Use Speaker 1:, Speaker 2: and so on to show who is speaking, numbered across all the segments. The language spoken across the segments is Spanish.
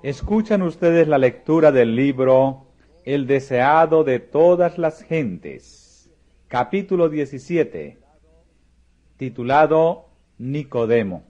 Speaker 1: Escuchan ustedes la lectura del libro El deseado de todas las gentes, capítulo 17, titulado Nicodemo.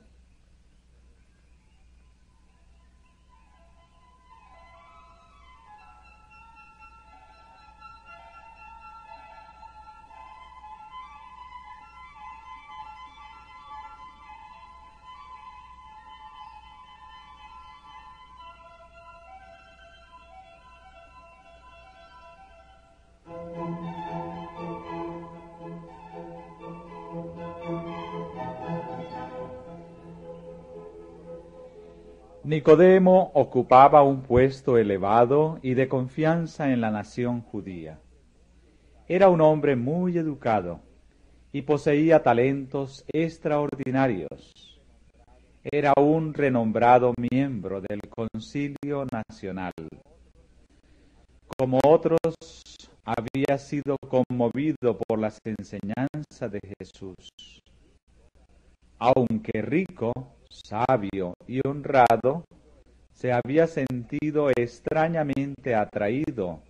Speaker 1: Nicodemo ocupaba un puesto elevado y de confianza en la nación judía. Era un hombre muy educado y poseía talentos extraordinarios. Era un renombrado miembro del Concilio Nacional. Como otros, había sido conmovido por las enseñanzas de Jesús. Aunque rico, sabio y honrado, se había sentido extrañamente atraído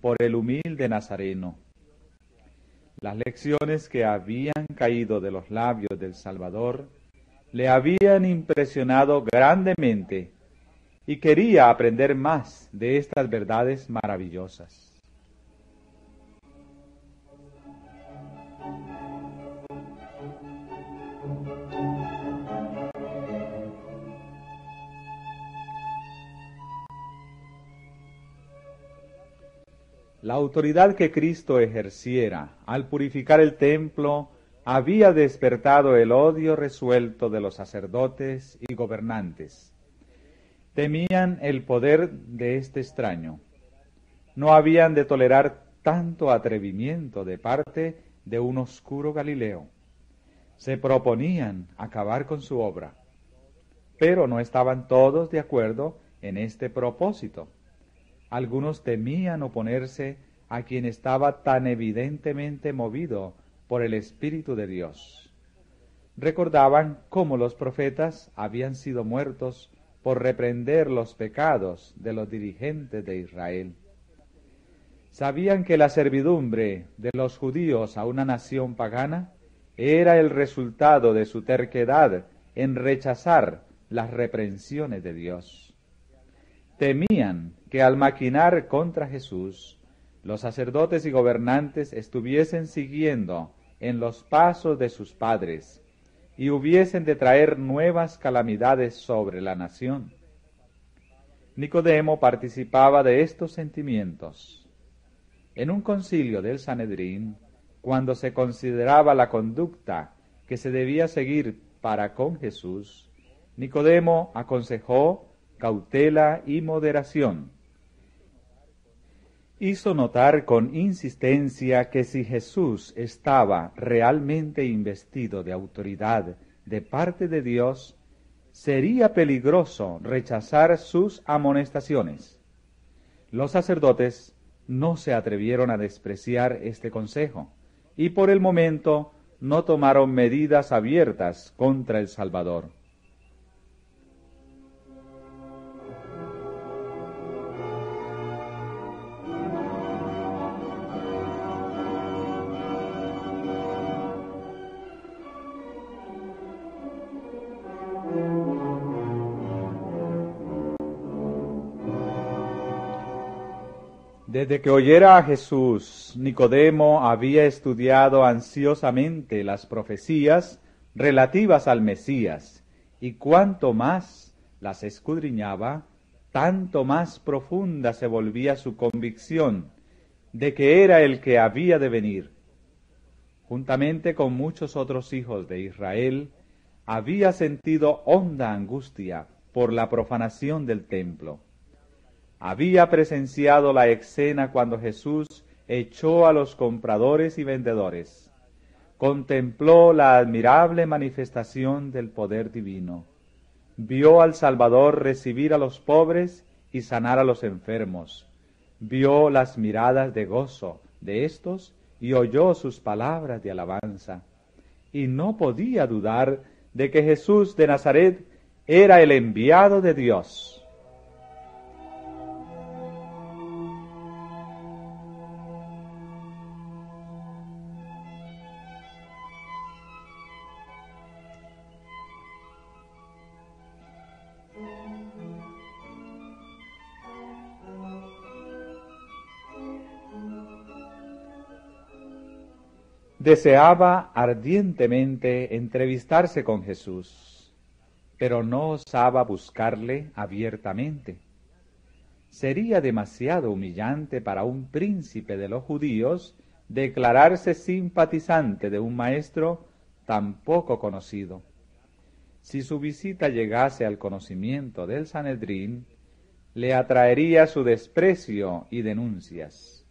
Speaker 1: por el humilde Nazareno. Las lecciones que habían caído de los labios del Salvador le habían impresionado grandemente y quería aprender más de estas verdades maravillosas. La autoridad que Cristo ejerciera al purificar el templo había despertado el odio resuelto de los sacerdotes y gobernantes. Temían el poder de este extraño. No habían de tolerar tanto atrevimiento de parte de un oscuro Galileo. Se proponían acabar con su obra, pero no estaban todos de acuerdo en este propósito. Algunos temían oponerse a quien estaba tan evidentemente movido por el Espíritu de Dios. Recordaban cómo los profetas habían sido muertos por reprender los pecados de los dirigentes de Israel. Sabían que la servidumbre de los judíos a una nación pagana era el resultado de su terquedad en rechazar las reprensiones de Dios. Temían que al maquinar contra Jesús, los sacerdotes y gobernantes estuviesen siguiendo en los pasos de sus padres y hubiesen de traer nuevas calamidades sobre la nación. Nicodemo participaba de estos sentimientos. En un concilio del Sanedrín, cuando se consideraba la conducta que se debía seguir para con Jesús, Nicodemo aconsejó cautela y moderación. Hizo notar con insistencia que si Jesús estaba realmente investido de autoridad de parte de Dios, sería peligroso rechazar sus amonestaciones. Los sacerdotes no se atrevieron a despreciar este consejo y por el momento no tomaron medidas abiertas contra el Salvador. Desde que oyera a Jesús, Nicodemo había estudiado ansiosamente las profecías relativas al Mesías, y cuanto más las escudriñaba, tanto más profunda se volvía su convicción de que era el que había de venir. Juntamente con muchos otros hijos de Israel, había sentido honda angustia por la profanación del templo. Había presenciado la escena cuando Jesús echó a los compradores y vendedores. Contempló la admirable manifestación del poder divino. Vio al Salvador recibir a los pobres y sanar a los enfermos. Vio las miradas de gozo de éstos y oyó sus palabras de alabanza. Y no podía dudar de que Jesús de Nazaret era el enviado de Dios. Deseaba ardientemente entrevistarse con Jesús, pero no osaba buscarle abiertamente. Sería demasiado humillante para un príncipe de los judíos declararse simpatizante de un maestro tan poco conocido. Si su visita llegase al conocimiento del Sanedrín, le atraería su desprecio y denuncias.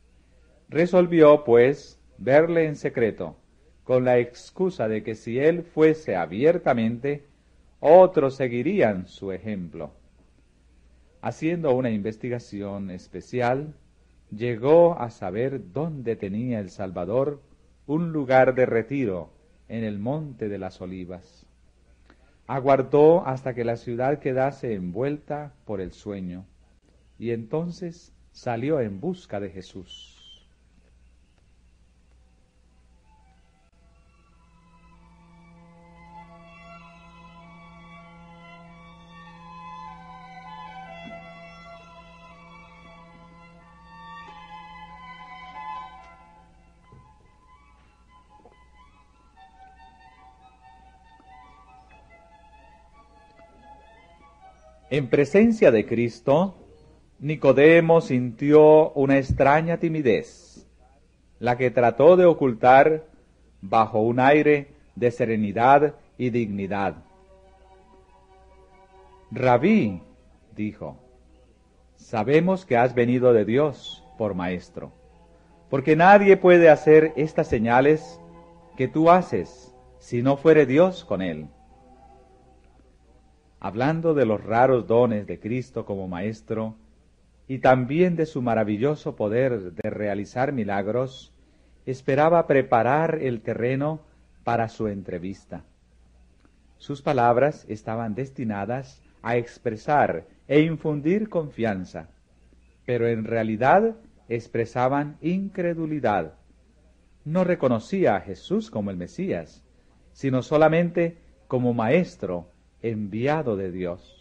Speaker 1: Resolvió, pues, verle en secreto, con la excusa de que si él fuese abiertamente, otros seguirían su ejemplo. Haciendo una investigación especial, llegó a saber dónde tenía el Salvador un lugar de retiro en el Monte de las Olivas. Aguardó hasta que la ciudad quedase envuelta por el sueño, y entonces salió en busca de Jesús. En presencia de Cristo, Nicodemo sintió una extraña timidez, la que trató de ocultar bajo un aire de serenidad y dignidad. Rabí, dijo, sabemos que has venido de Dios por maestro, porque nadie puede hacer estas señales que tú haces si no fuere Dios con él. Hablando de los raros dones de Cristo como Maestro y también de su maravilloso poder de realizar milagros, esperaba preparar el terreno para su entrevista. Sus palabras estaban destinadas a expresar e infundir confianza, pero en realidad expresaban incredulidad. No reconocía a Jesús como el Mesías, sino solamente como Maestro enviado de Dios.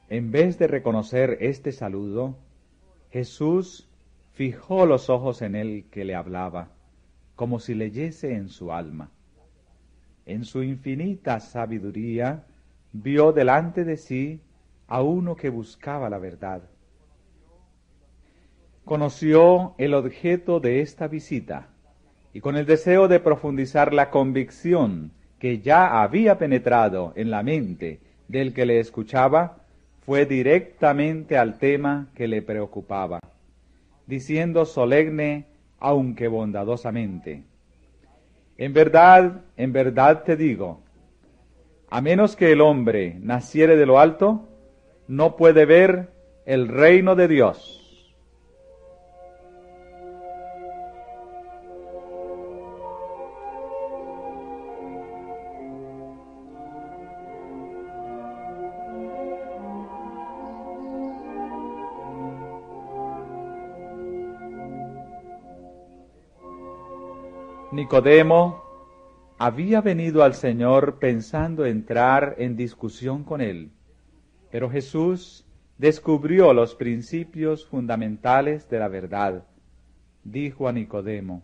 Speaker 1: En vez de reconocer este saludo, Jesús fijó los ojos en el que le hablaba, como si leyese en su alma. En su infinita sabiduría, vio delante de sí a uno que buscaba la verdad. Conoció el objeto de esta visita y con el deseo de profundizar la convicción que ya había penetrado en la mente del que le escuchaba, fue directamente al tema que le preocupaba, diciendo solemne, aunque bondadosamente: en verdad te digo, a menos que el hombre naciere de lo alto, no puede ver el reino de Dios. Nicodemo había venido al Señor pensando entrar en discusión con él, pero Jesús descubrió los principios fundamentales de la verdad. Dijo a Nicodemo: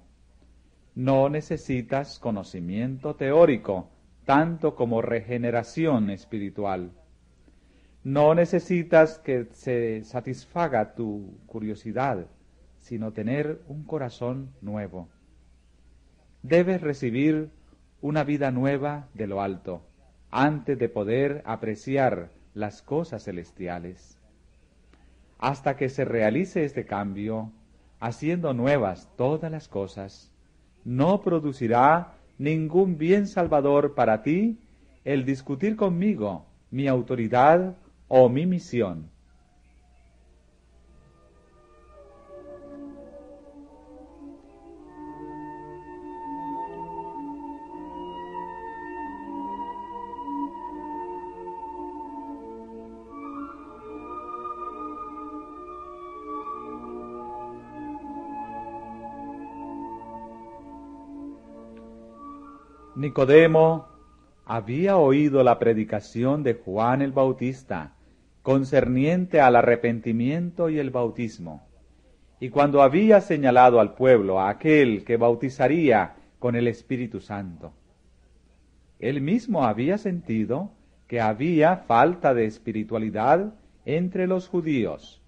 Speaker 1: no necesitas conocimiento teórico, tanto como regeneración espiritual. No necesitas que se satisfaga tu curiosidad, sino tener un corazón nuevo. Debes recibir una vida nueva de lo alto, antes de poder apreciar las cosas celestiales. Hasta que se realice este cambio, haciendo nuevas todas las cosas, no producirá ningún bien salvador para ti el discutir conmigo mi autoridad o mi misión. Nicodemo había oído la predicación de Juan el Bautista concerniente al arrepentimiento y el bautismo, y cuando había señalado al pueblo a aquel que bautizaría con el Espíritu Santo, él mismo había sentido que había falta de espiritualidad entre los judíos,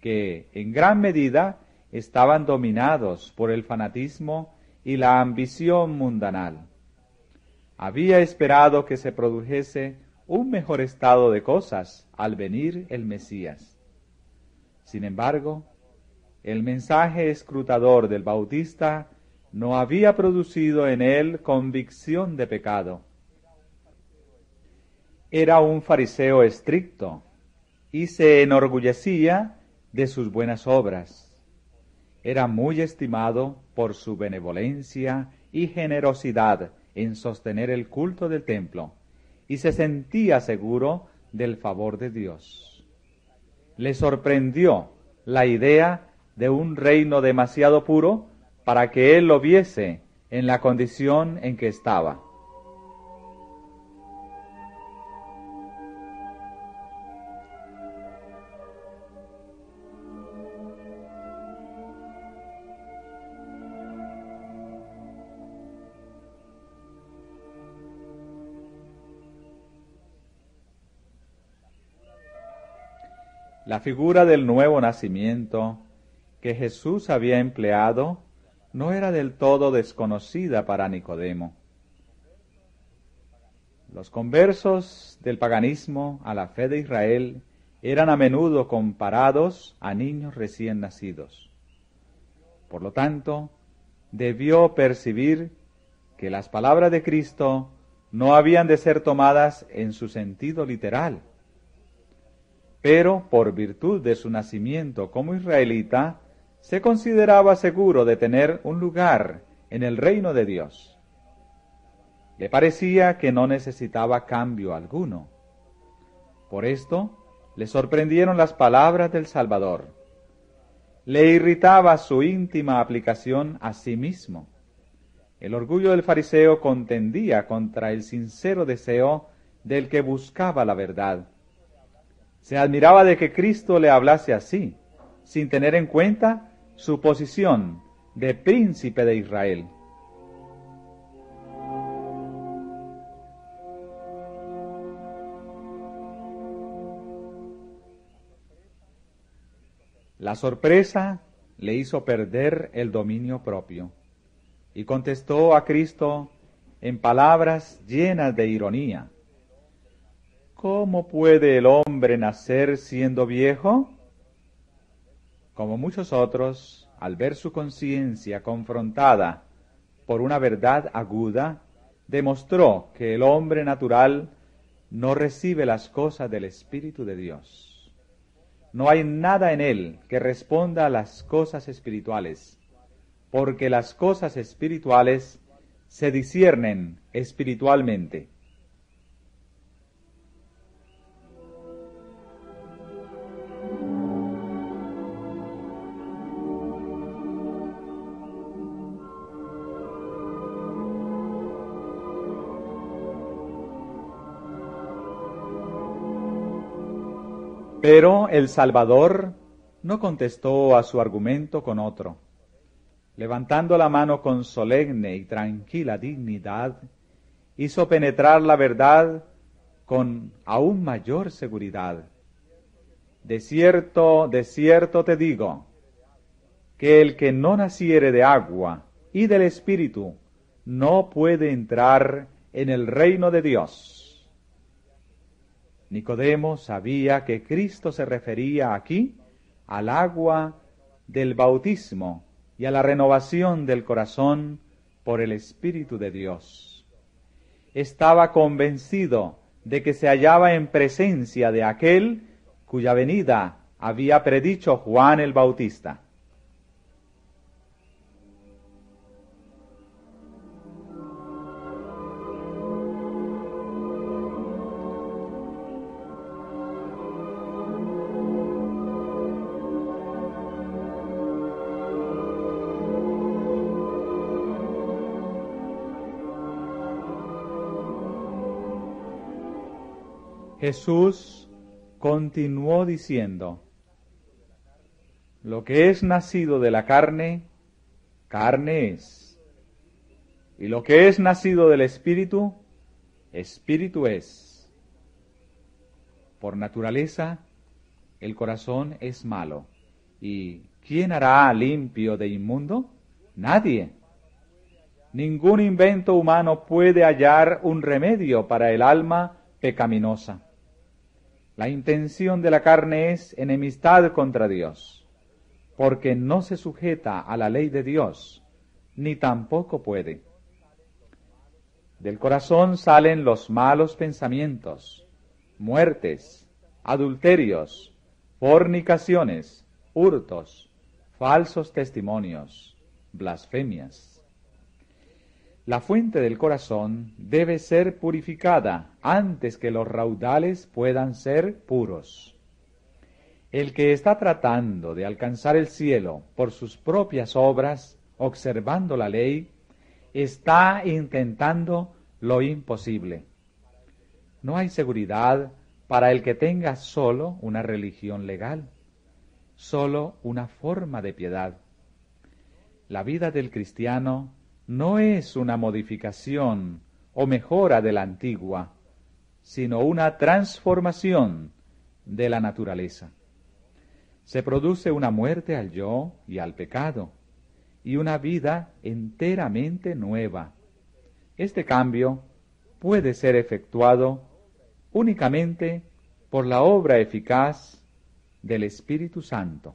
Speaker 1: que en gran medida estaban dominados por el fanatismo y la ambición mundanal. Había esperado que se produjese un mejor estado de cosas al venir el Mesías. Sin embargo, el mensaje escrutador del Bautista no había producido en él convicción de pecado. Era un fariseo estricto y se enorgullecía de sus buenas obras. Era muy estimado por su benevolencia y generosidad en sostener el culto del templo y se sentía seguro del favor de Dios. Le sorprendió la idea de un reino demasiado puro para que él lo viese en la condición en que estaba. La figura del nuevo nacimiento que Jesús había empleado no era del todo desconocida para Nicodemo. Los conversos del paganismo a la fe de Israel eran a menudo comparados a niños recién nacidos. Por lo tanto, debió percibir que las palabras de Cristo no habían de ser tomadas en su sentido literal. Pero por virtud de su nacimiento como israelita, se consideraba seguro de tener un lugar en el reino de Dios. Le parecía que no necesitaba cambio alguno. Por esto, le sorprendieron las palabras del Salvador. Le irritaba su íntima aplicación a sí mismo. El orgullo del fariseo contendía contra el sincero deseo del que buscaba la verdad. Se admiraba de que Cristo le hablase así, sin tener en cuenta su posición de príncipe de Israel. La sorpresa le hizo perder el dominio propio y contestó a Cristo en palabras llenas de ironía. ¿Cómo puede el hombre nacer siendo viejo? Como muchos otros, al ver su conciencia confrontada por una verdad aguda, demostró que el hombre natural no recibe las cosas del Espíritu de Dios. No hay nada en él que responda a las cosas espirituales, porque las cosas espirituales se disciernen espiritualmente. Pero el Salvador no contestó a su argumento con otro. Levantando la mano con solemne y tranquila dignidad, hizo penetrar la verdad con aún mayor seguridad. De cierto te digo, que el que no naciere de agua y del Espíritu no puede entrar en el reino de Dios. Nicodemo sabía que Cristo se refería aquí al agua del bautismo y a la renovación del corazón por el Espíritu de Dios. Estaba convencido de que se hallaba en presencia de aquel cuya venida había predicho Juan el Bautista. Jesús continuó diciendo: lo que es nacido de la carne, carne es. Y lo que es nacido del Espíritu, Espíritu es. Por naturaleza, el corazón es malo. ¿Y quién hará limpio de inmundo? Nadie. Ningún invento humano puede hallar un remedio para el alma pecaminosa. La intención de la carne es enemistad contra Dios, porque no se sujeta a la ley de Dios, ni tampoco puede. Del corazón salen los malos pensamientos, muertes, adulterios, fornicaciones, hurtos, falsos testimonios, blasfemias. La fuente del corazón debe ser purificada antes que los raudales puedan ser puros. El que está tratando de alcanzar el cielo por sus propias obras, observando la ley, está intentando lo imposible. No hay seguridad para el que tenga solo una religión legal, solo una forma de piedad. La vida del cristiano no es una modificación o mejora de la antigua, sino una transformación de la naturaleza. Se produce una muerte al yo y al pecado, y una vida enteramente nueva. Este cambio puede ser efectuado únicamente por la obra eficaz del Espíritu Santo.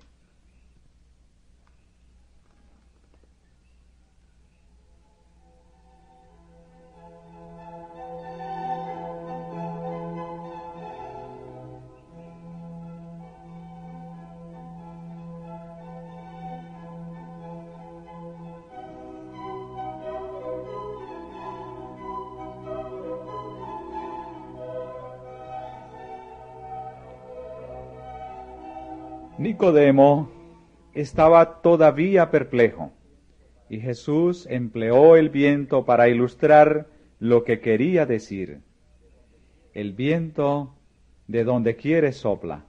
Speaker 1: Nicodemo estaba todavía perplejo, y Jesús empleó el viento para ilustrar lo que quería decir. El viento de donde quiere sopla,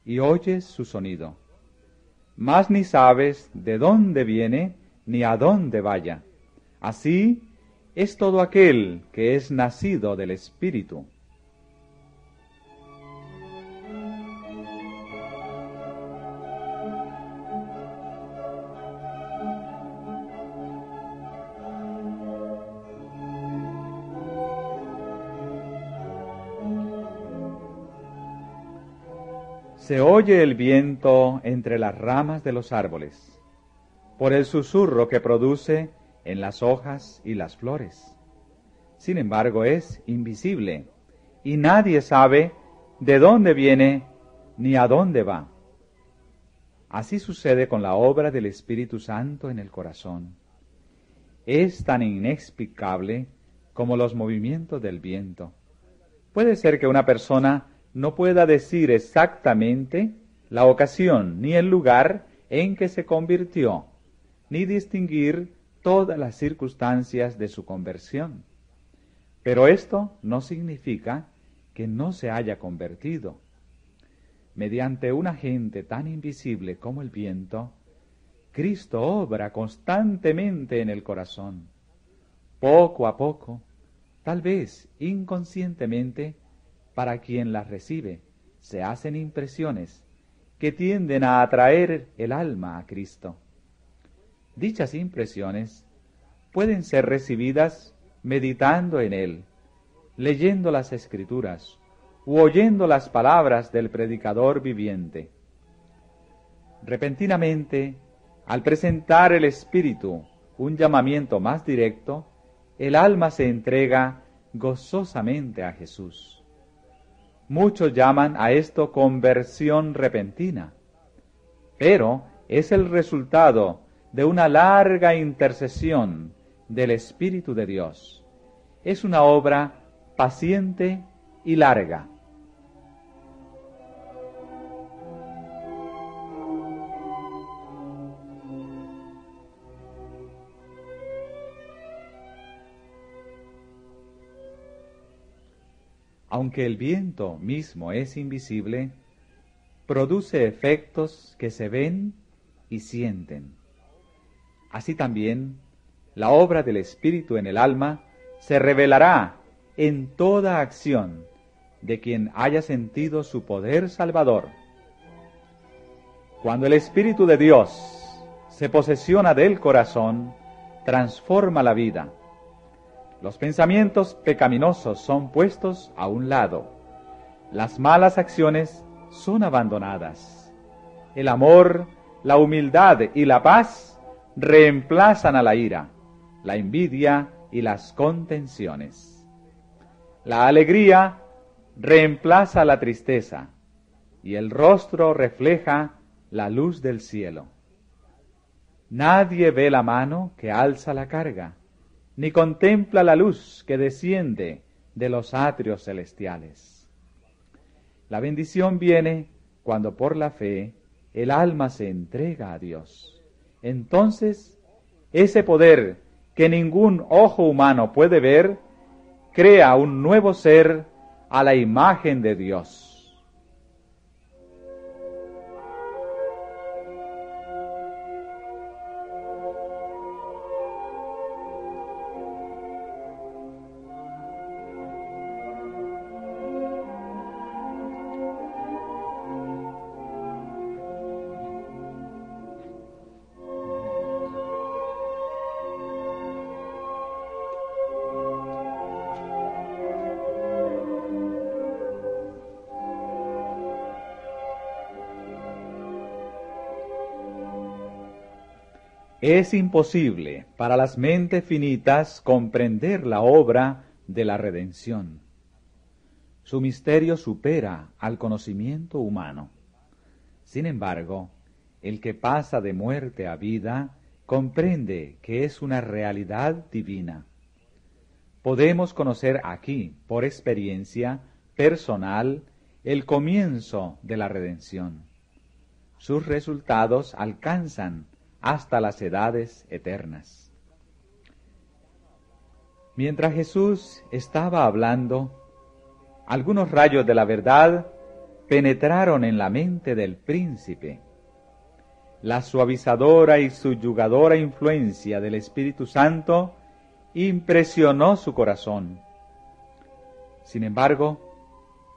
Speaker 1: y oyes su sonido, mas ni sabes de dónde viene ni a dónde vaya. Así es todo aquel que es nacido del Espíritu. Se oye el viento entre las ramas de los árboles, por el susurro que produce en las hojas y las flores. Sin embargo, es invisible, y nadie sabe de dónde viene ni a dónde va. Así sucede con la obra del Espíritu Santo en el corazón. Es tan inexplicable como los movimientos del viento. Puede ser que una persona no pueda decir exactamente la ocasión ni el lugar en que se convirtió, ni distinguir todas las circunstancias de su conversión. Pero esto no significa que no se haya convertido. Mediante un agente tan invisible como el viento, Cristo obra constantemente en el corazón. Poco a poco, tal vez inconscientemente, para quien las recibe, se hacen impresiones que tienden a atraer el alma a Cristo. Dichas impresiones pueden ser recibidas meditando en Él, leyendo las Escrituras u oyendo las palabras del predicador viviente. Repentinamente, al presentar el Espíritu un llamamiento más directo, el alma se entrega gozosamente a Jesús. Muchos llaman a esto conversión repentina, pero es el resultado de una larga intercesión del Espíritu de Dios. Es una obra paciente y larga. aunque el viento mismo es invisible, produce efectos que se ven y sienten. Así también, la obra del Espíritu en el alma se revelará en toda acción de quien haya sentido su poder salvador. Cuando el Espíritu de Dios se posesiona del corazón, transforma la vida. Los pensamientos pecaminosos son puestos a un lado. Las malas acciones son abandonadas. El amor, la humildad y la paz reemplazan a la ira, la envidia y las contenciones. La alegría reemplaza la tristeza y el rostro refleja la luz del cielo. Nadie ve la mano que alza la carga, ni contempla la luz que desciende de los atrios celestiales. La bendición viene cuando por la fe el alma se entrega a Dios. Entonces, ese poder que ningún ojo humano puede ver, crea un nuevo ser a la imagen de Dios. Es imposible para las mentes finitas comprender la obra de la redención. Su misterio supera al conocimiento humano. Sin embargo, el que pasa de muerte a vida comprende que es una realidad divina. Podemos conocer aquí, por experiencia personal, el comienzo de la redención. Sus resultados alcanzan hasta las edades eternas. Mientras Jesús estaba hablando, algunos rayos de la verdad penetraron en la mente del príncipe. La suavizadora y subyugadora influencia del Espíritu Santo impresionó su corazón. Sin embargo,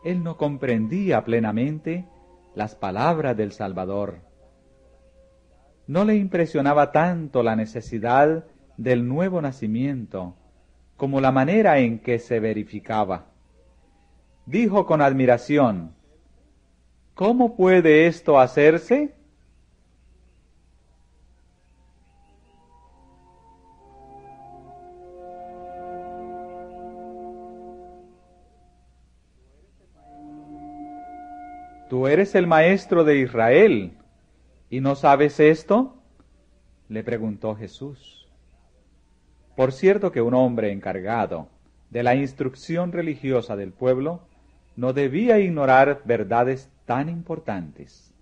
Speaker 1: él no comprendía plenamente las palabras del Salvador. No le impresionaba tanto la necesidad del nuevo nacimiento como la manera en que se verificaba. Dijo con admiración: ¿cómo puede esto hacerse? ¿Tú eres el maestro de Israel y no sabes esto?, le preguntó Jesús. Por cierto que un hombre encargado de la instrucción religiosa del pueblo no debía ignorar verdades tan importantes.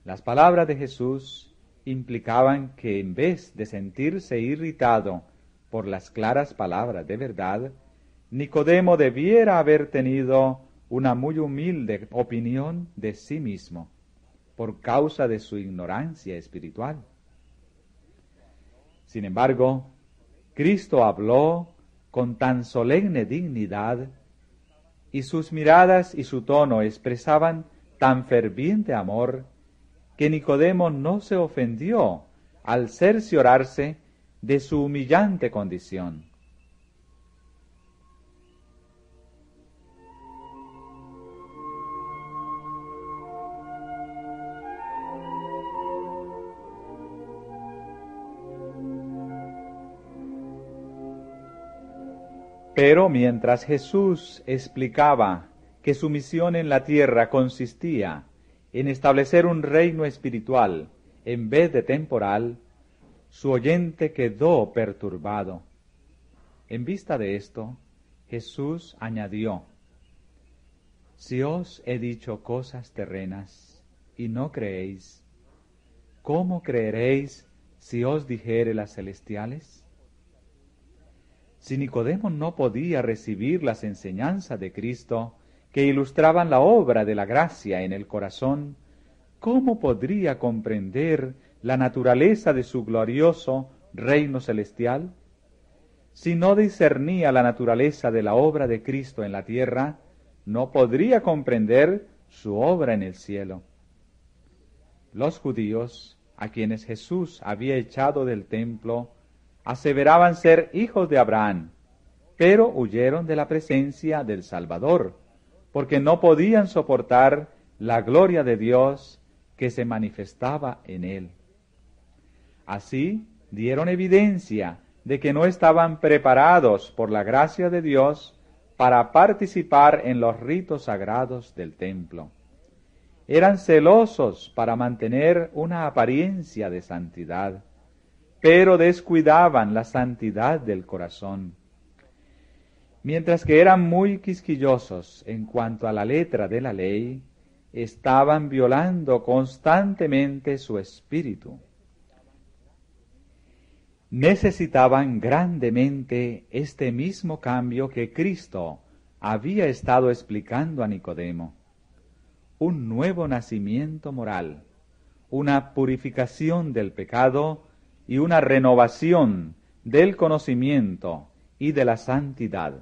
Speaker 1: Las palabras de Jesús implicaban que en vez de sentirse irritado por las claras palabras de verdad, Nicodemo debiera haber tenido una muy humilde opinión de sí mismo, por causa de su ignorancia espiritual. Sin embargo, Cristo habló con tan solemne dignidad, y sus miradas y su tono expresaban tan ferviente amor, que Nicodemo no se ofendió al cerciorarse de su humillante condición. Pero mientras Jesús explicaba que su misión en la tierra consistía en establecer un reino espiritual en vez de temporal, su oyente quedó perturbado. En vista de esto, Jesús añadió: si os he dicho cosas terrenas y no creéis, ¿cómo creeréis si os dijere las celestiales? Si Nicodemo no podía recibir las enseñanzas de Cristo, que ilustraban la obra de la gracia en el corazón, ¿cómo podría comprender la naturaleza de su glorioso reino celestial? Si no discernía la naturaleza de la obra de Cristo en la tierra, no podría comprender su obra en el cielo. Los judíos, a quienes Jesús había echado del templo, aseveraban ser hijos de Abraham, pero huyeron de la presencia del Salvador, porque no podían soportar la gloria de Dios que se manifestaba en él. Así dieron evidencia de que no estaban preparados por la gracia de Dios para participar en los ritos sagrados del templo. Eran celosos para mantener una apariencia de santidad, pero descuidaban la santidad del corazón. Mientras que eran muy quisquillosos en cuanto a la letra de la ley, estaban violando constantemente su espíritu. Necesitaban grandemente este mismo cambio que Cristo había estado explicando a Nicodemo. Un nuevo nacimiento moral, una purificación del pecado y una renovación del conocimiento y de la santidad.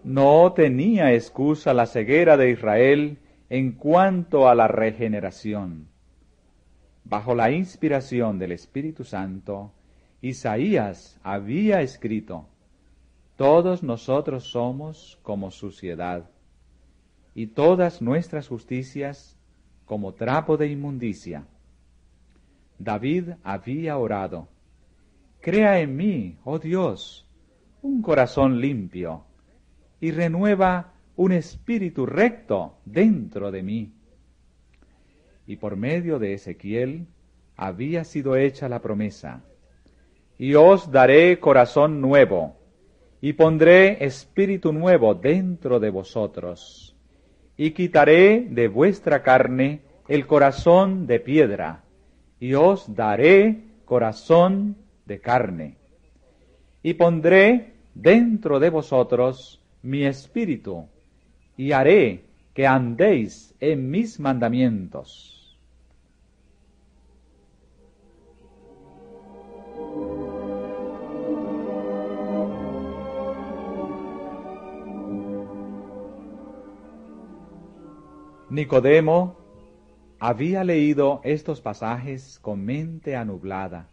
Speaker 1: No tenía excusa la ceguera de Israel en cuanto a la regeneración. Bajo la inspiración del Espíritu Santo, Isaías había escrito: todos nosotros somos como suciedad, y todas nuestras justicias como trapo de inmundicia. David había orado: crea en mí, oh Dios, un corazón limpio, y renueva un espíritu recto dentro de mí. Y por medio de Ezequiel había sido hecha la promesa: y os daré corazón nuevo, y pondré espíritu nuevo dentro de vosotros, y quitaré de vuestra carne el corazón de piedra, y os daré corazón de carne. Y pondré dentro de vosotros mi espíritu, y haré que andéis en mis mandamientos. Nicodemo había leído estos pasajes con mente anublada,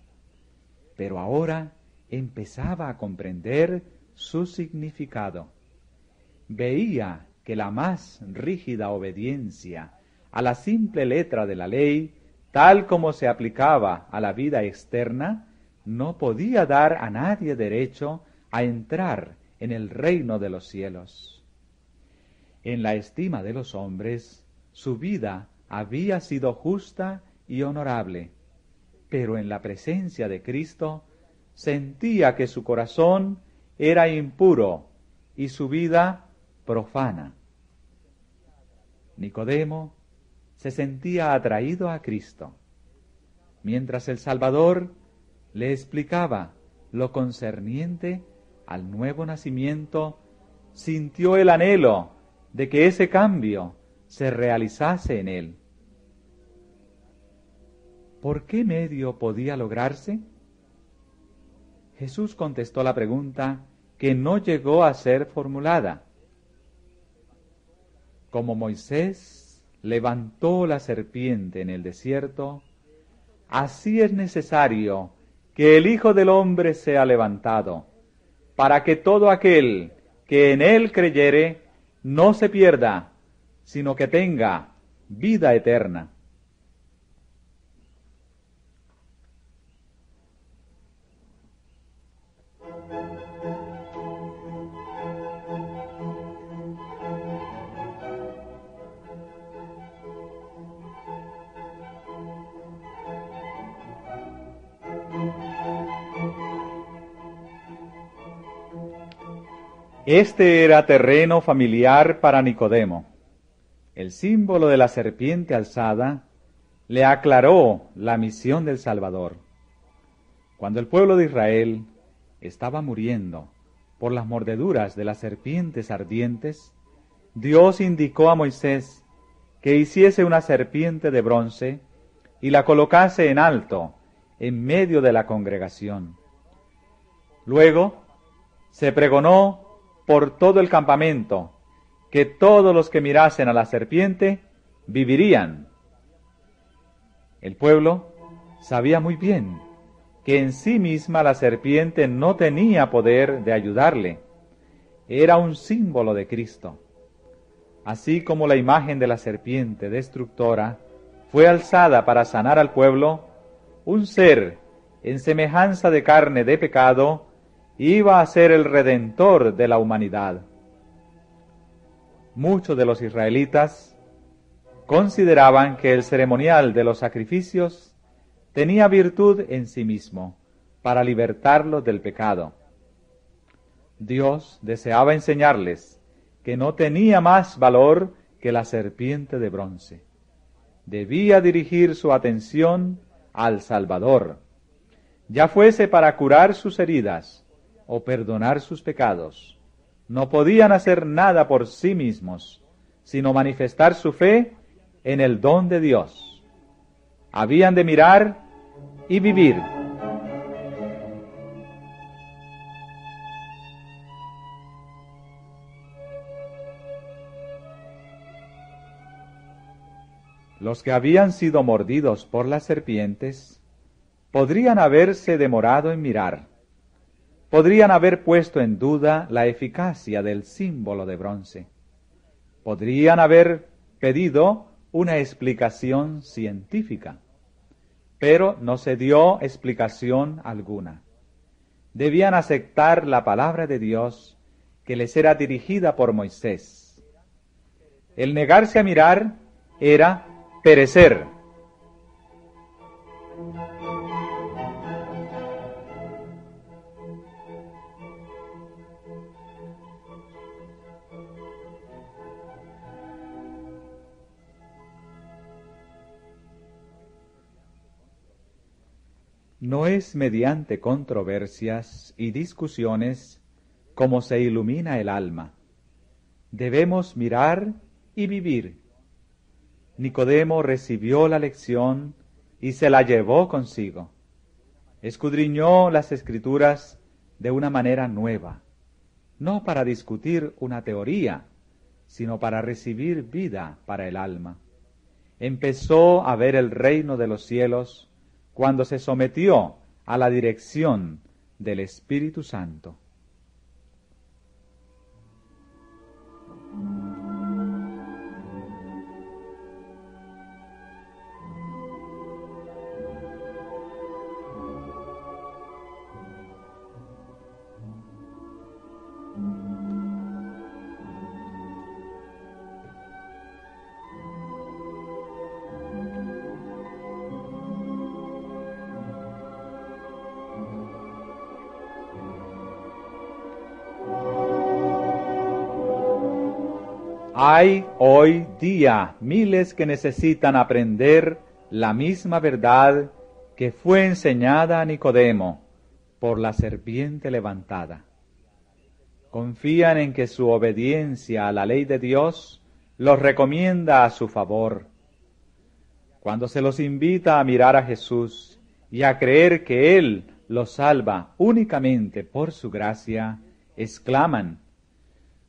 Speaker 1: pero ahora empezaba a comprender su significado. Veía que la más rígida obediencia a la simple letra de la ley, tal como se aplicaba a la vida externa, no podía dar a nadie derecho a entrar en el reino de los cielos. En la estima de los hombres, su vida había sido justa y honorable, pero en la presencia de Cristo sentía que su corazón era impuro y su vida profana. Nicodemo se sentía atraído a Cristo, mientras el Salvador le explicaba lo concerniente al nuevo nacimiento. Sintió el anhelo de que ese cambio se realizase en él. ¿Por qué medio podía lograrse? Jesús contestó la pregunta que no llegó a ser formulada. Como Moisés levantó la serpiente en el desierto, así es necesario que el Hijo del Hombre sea levantado, para que todo aquel que en él creyere no se pierda, sino que tenga vida eterna. Este era terreno familiar para Nicodemo. El símbolo de la serpiente alzada le aclaró la misión del Salvador. Cuando el pueblo de Israel estaba muriendo por las mordeduras de las serpientes ardientes, Dios indicó a Moisés que hiciese una serpiente de bronce y la colocase en alto, en medio de la congregación. Luego se pregonó por todo el campamento que todos los que mirasen a la serpiente vivirían. El pueblo sabía muy bien que en sí misma la serpiente no tenía poder de ayudarle. Era un símbolo de Cristo. Así como la imagen de la serpiente destructora fue alzada para sanar al pueblo, un ser en semejanza de carne de pecado iba a ser el redentor de la humanidad. Muchos de los israelitas consideraban que el ceremonial de los sacrificios tenía virtud en sí mismo para libertarlos del pecado. Dios deseaba enseñarles que no tenía más valor que la serpiente de bronce. Debía dirigir su atención al Salvador, ya fuese para curar sus heridas o perdonar sus pecados. No podían hacer nada por sí mismos, sino manifestar su fe en el don de Dios. Habían de mirar y vivir. Los que habían sido mordidos por las serpientes podrían haberse demorado en mirar, podrían haber puesto en duda la eficacia del símbolo de bronce, podrían haber pedido una explicación científica, pero no se dio explicación alguna. Debían aceptar la palabra de Dios que les era dirigida por Moisés. El negarse a mirar era perecer. No es mediante controversias y discusiones como se ilumina el alma. Debemos mirar y vivir. Nicodemo recibió la lección y se la llevó consigo. Escudriñó las Escrituras de una manera nueva, no para discutir una teoría, sino para recibir vida para el alma. Empezó a ver el reino de los cielos cuando se sometió a la dirección del Espíritu Santo. Hay hoy día miles que necesitan aprender la misma verdad que fue enseñada a Nicodemo por la serpiente levantada. Confían en que su obediencia a la ley de Dios los recomienda a su favor. Cuando se los invita a mirar a Jesús y a creer que Él los salva únicamente por su gracia, exclaman: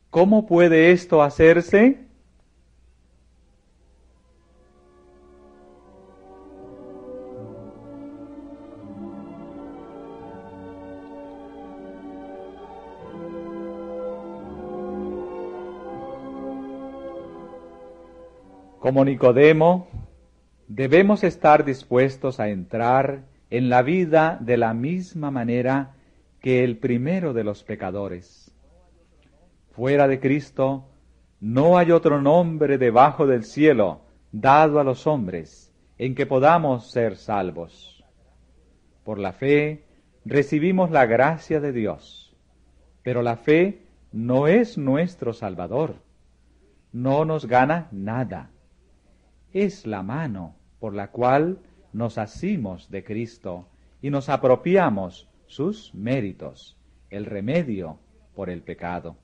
Speaker 1: ¿cómo puede esto hacerse? Como Nicodemo, debemos estar dispuestos a entrar en la vida de la misma manera que el primero de los pecadores. Fuera de Cristo, no hay otro nombre debajo del cielo dado a los hombres en que podamos ser salvos. Por la fe recibimos la gracia de Dios, pero la fe no es nuestro Salvador, no nos gana nada. Es la mano por la cual nos asimos de Cristo y nos apropiamos sus méritos, el remedio por el pecado.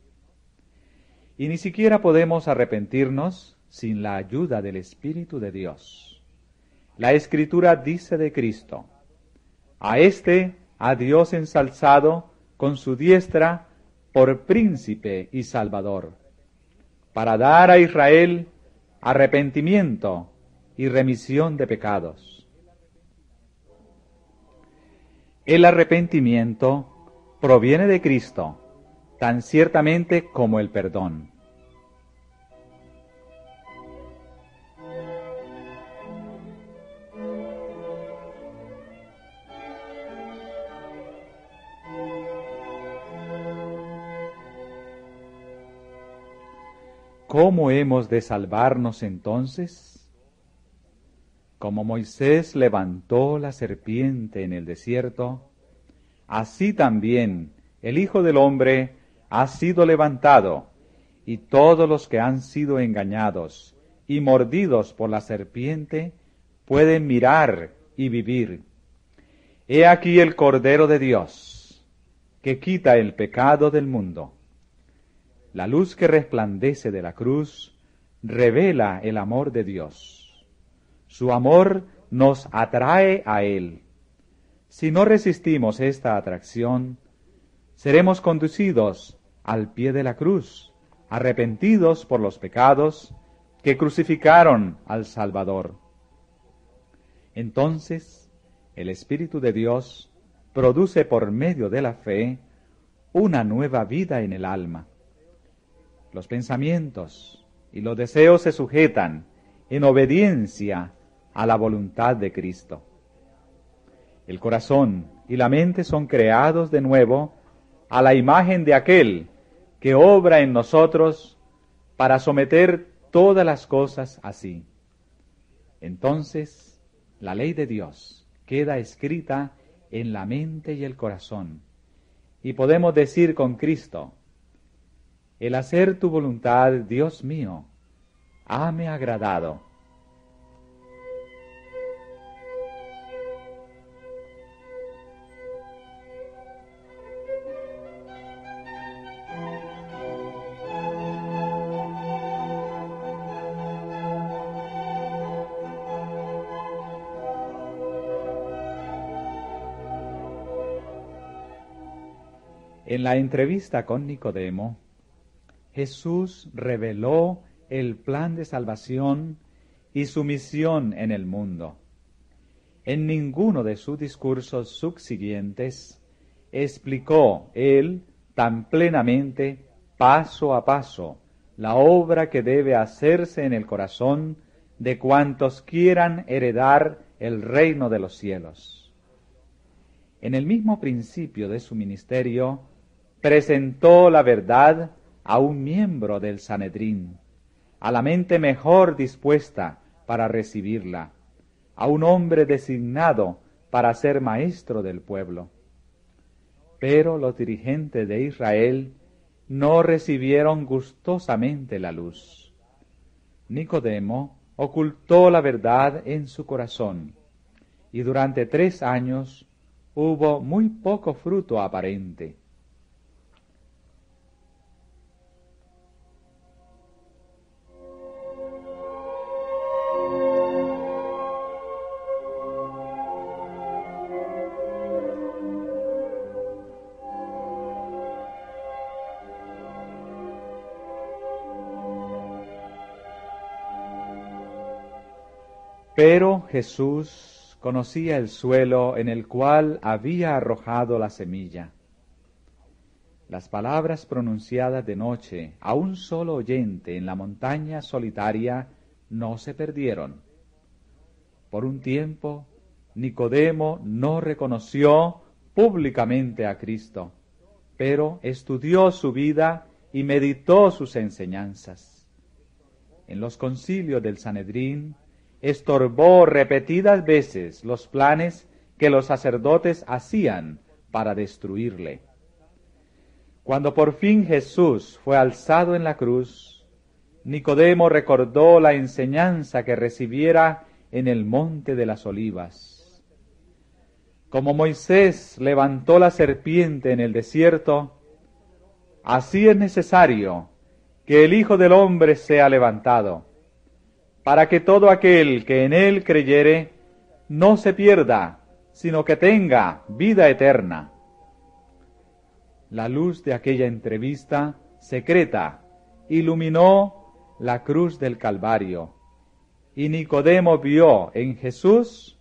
Speaker 1: Y ni siquiera podemos arrepentirnos sin la ayuda del Espíritu de Dios. La Escritura dice de Cristo: a éste ha Dios ensalzado con su diestra por príncipe y salvador, para dar a Israel arrepentimiento y remisión de pecados. El arrepentimiento proviene de Cristo, tan ciertamente como el perdón. ¿Cómo hemos de salvarnos entonces? Como Moisés levantó la serpiente en el desierto, así también el Hijo del Hombre ha sido levantado, y todos los que han sido engañados y mordidos por la serpiente pueden mirar y vivir. He aquí el Cordero de Dios, que quita el pecado del mundo. La luz que resplandece de la cruz revela el amor de Dios. Su amor nos atrae a Él. Si no resistimos esta atracción, seremos conducidos al pie de la cruz, arrepentidos por los pecados que crucificaron al Salvador. Entonces, el Espíritu de Dios produce por medio de la fe una nueva vida en el alma. Los pensamientos y los deseos se sujetan en obediencia a la voluntad de Cristo. El corazón y la mente son creados de nuevo a la imagen de aquel que obra en nosotros para someter todas las cosas a sí. Entonces, la ley de Dios queda escrita en la mente y el corazón, y podemos decir con Cristo: el hacer tu voluntad, Dios mío, hame agradado. En la entrevista con Nicodemo, Jesús reveló el plan de salvación y su misión en el mundo. En ninguno de sus discursos subsiguientes explicó él tan plenamente, paso a paso, la obra que debe hacerse en el corazón de cuantos quieran heredar el reino de los cielos. En el mismo principio de su ministerio, presentó la verdad a un miembro del Sanedrín, a la mente mejor dispuesta para recibirla, a un hombre designado para ser maestro del pueblo. Pero los dirigentes de Israel no recibieron gustosamente la luz. Nicodemo ocultó la verdad en su corazón, y durante 3 años hubo muy poco fruto aparente. Pero Jesús conocía el suelo en el cual había arrojado la semilla. Las palabras pronunciadas de noche a un solo oyente en la montaña solitaria no se perdieron. Por un tiempo, Nicodemo no reconoció públicamente a Cristo, pero estudió su vida y meditó sus enseñanzas. En los concilios del Sanedrín, estorbó repetidas veces los planes que los sacerdotes hacían para destruirle. Cuando por fin Jesús fue alzado en la cruz, Nicodemo recordó la enseñanza que recibiera en el monte de las Olivas. Como Moisés levantó la serpiente en el desierto, así es necesario que el Hijo del Hombre sea levantado, para que todo aquel que en él creyere no se pierda, sino que tenga vida eterna. La luz de aquella entrevista secreta iluminó la cruz del Calvario, y Nicodemo vio en Jesús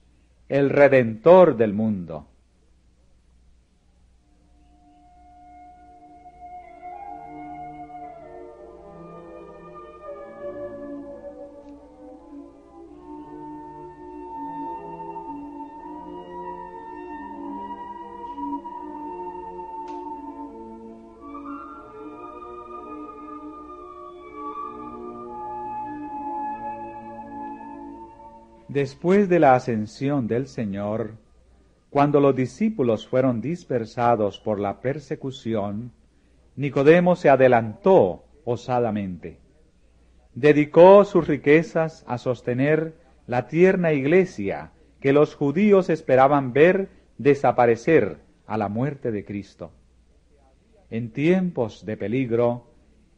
Speaker 1: el Redentor del mundo. Después de la ascensión del Señor, cuando los discípulos fueron dispersados por la persecución, Nicodemo se adelantó osadamente. Dedicó sus riquezas a sostener la tierna iglesia que los judíos esperaban ver desaparecer a la muerte de Cristo. En tiempos de peligro,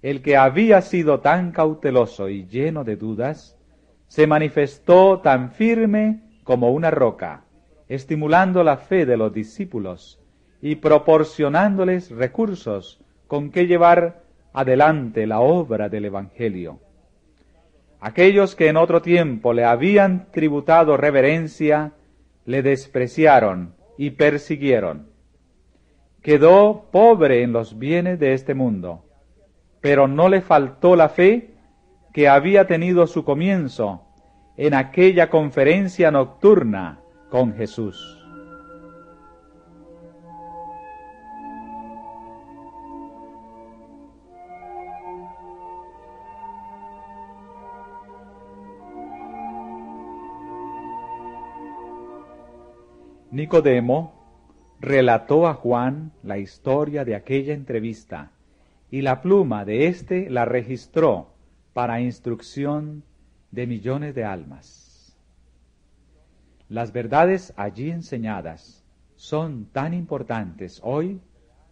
Speaker 1: el que había sido tan cauteloso y lleno de dudas, se manifestó tan firme como una roca, estimulando la fe de los discípulos y proporcionándoles recursos con que llevar adelante la obra del Evangelio. Aquellos que en otro tiempo le habían tributado reverencia, le despreciaron y persiguieron. Quedó pobre en los bienes de este mundo, pero no le faltó la fe que había tenido su comienzo en aquella conferencia nocturna con Jesús. Nicodemo relató a Juan la historia de aquella entrevista, y la pluma de éste la registró para instrucción de millones de almas. Las verdades allí enseñadas son tan importantes hoy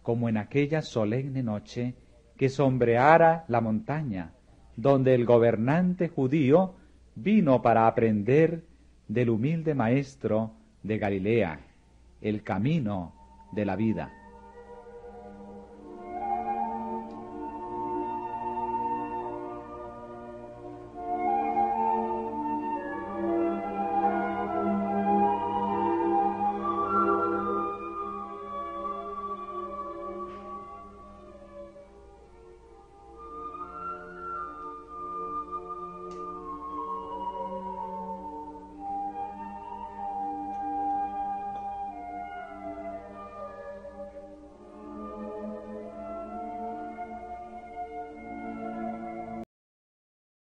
Speaker 1: como en aquella solemne noche que sombreara la montaña, donde el gobernante judío vino para aprender del humilde maestro de Galilea el camino de la vida.